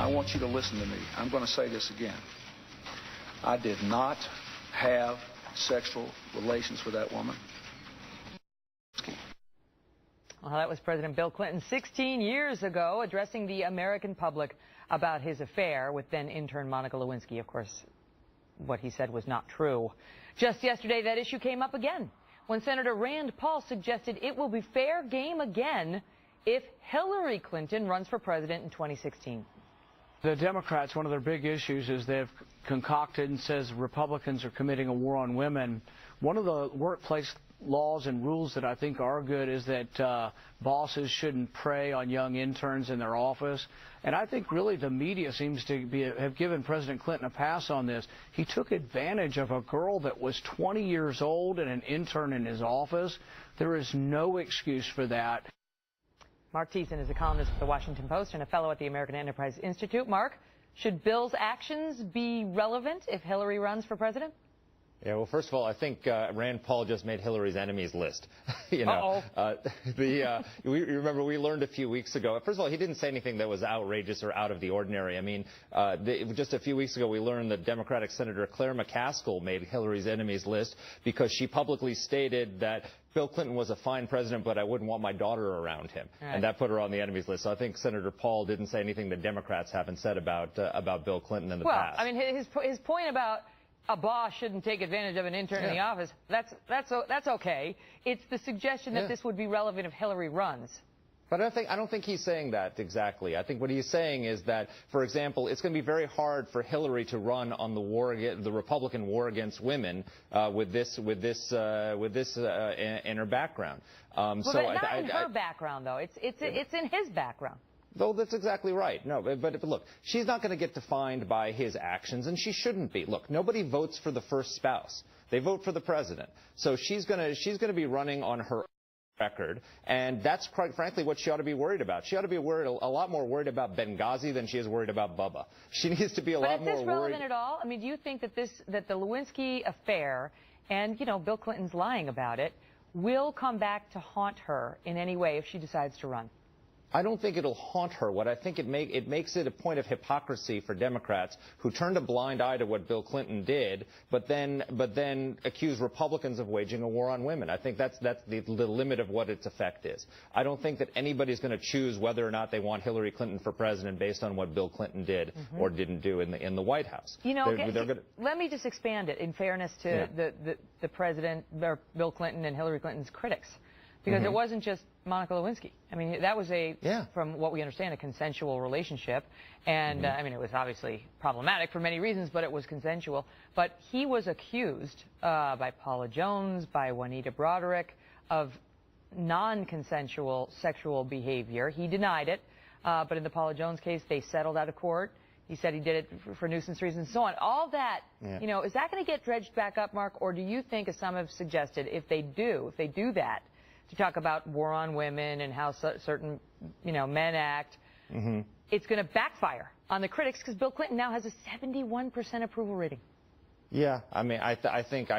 I want you to listen to me. I'm going to say this again. I did not have sexual relations with that woman. Well, that was President Bill Clinton 16 years ago addressing the American public about his affair with then-intern Monica Lewinsky. Of course, what he said was not true. Just yesterday, that issue came up again when Senator Rand Paul suggested it will be fair game again if Hillary Clinton runs for president in 2016. The Democrats, one of their big issues is they've concocted and says Republicans are committing a war on women. One of the workplace laws and rules that I think are good is that bosses shouldn't prey on young interns in their office. And I think really the media seems to have given President Clinton a pass on this. He took advantage of a girl that was 20 years old and an intern in his office. There is no excuse for that. Mark Thiessen is a columnist for The Washington Post and a fellow at the American Enterprise Institute. Mark, should Bill's actions be relevant if Hillary runs for president? Yeah, well, first of all, I think Rand Paul just made Hillary's enemies list. You know, we remember we learned a few weeks ago. First of all, he didn't say anything that was outrageous or out of the ordinary. I mean, just a few weeks ago, we learned that Democratic Senator Claire McCaskill made Hillary's enemies list because she publicly stated that Bill Clinton was a fine president, but I wouldn't want my daughter around him. Right. And that put her on the enemies list. So I think Senator Paul didn't say anything that Democrats haven't said about Bill Clinton in the past. Well, I mean, his point about a boss shouldn't take advantage of an intern in the office, that's okay. It's the suggestion that this would be relevant if Hillary runs. But I don't think he's saying that exactly. I think what he's saying is that, for example, it's going to be very hard for Hillary to run on the Republican war against women with this in her background. Well, so not in her background, though. It's in his background. Though that's exactly right. No, but look, she's not going to get defined by his actions, and she shouldn't be. Look, nobody votes for the first spouse. They vote for the president. So she's going to be running on her record, and that's quite frankly what she ought to be worried about. She ought to be worried a lot more worried about Benghazi than she is worried about Bubba. She needs to be a lot more worried. But is this relevant at all? I mean, do you think that the Lewinsky affair, and Bill Clinton's lying about it, will come back to haunt her in any way if she decides to run? I don't think it'll haunt her. What I think it makes it a point of hypocrisy for Democrats who turned a blind eye to what Bill Clinton did, but then accuse Republicans of waging a war on women. I think that's the limit of what its effect is. I don't think that anybody's going to choose whether or not they want Hillary Clinton for president based on what Bill Clinton did or didn't do in the White House. Let me just expand it in fairness to the president, or Bill Clinton and Hillary Clinton's critics. Because it wasn't just Monica Lewinsky. I mean, that was from what we understand, a consensual relationship. And, I mean, it was obviously problematic for many reasons, but it was consensual. But he was accused by Paula Jones, by Juanita Broderick, of non-consensual sexual behavior. He denied it. But in the Paula Jones case, they settled out of court. He said he did it for nuisance reasons and so on. All that, is that going to get dredged back up, Mark? Or do you think, as some have suggested, if they do that, to talk about war on women and how certain, men act, it's going to backfire on the critics because Bill Clinton now has a 71% approval rating. Yeah, I mean, I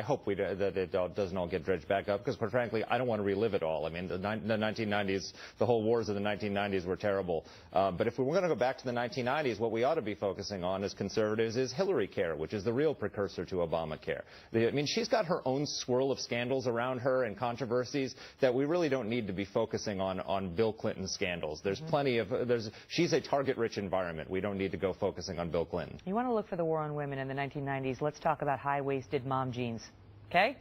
hope that it doesn't all get dredged back up because, quite frankly, I don't want to relive it all. I mean, the 1990s, the whole wars of the 1990s were terrible. But if we were going to go back to the 1990s, what we ought to be focusing on as conservatives is Hillary Care, which is the real precursor to Obamacare. I mean, she's got her own swirl of scandals around her and controversies that we really don't need to be focusing on Bill Clinton's scandals. There's plenty of she's a target-rich environment. We don't need to go focusing on Bill Clinton. You want to look for the war on women in the 1990s? Let's talk about high-waisted mom jeans, okay?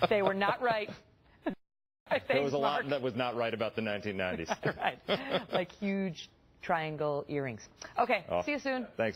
They were not right. There was a lot that was not right about the 1990s. Right. Like huge triangle earrings. Okay, see you soon. Thanks.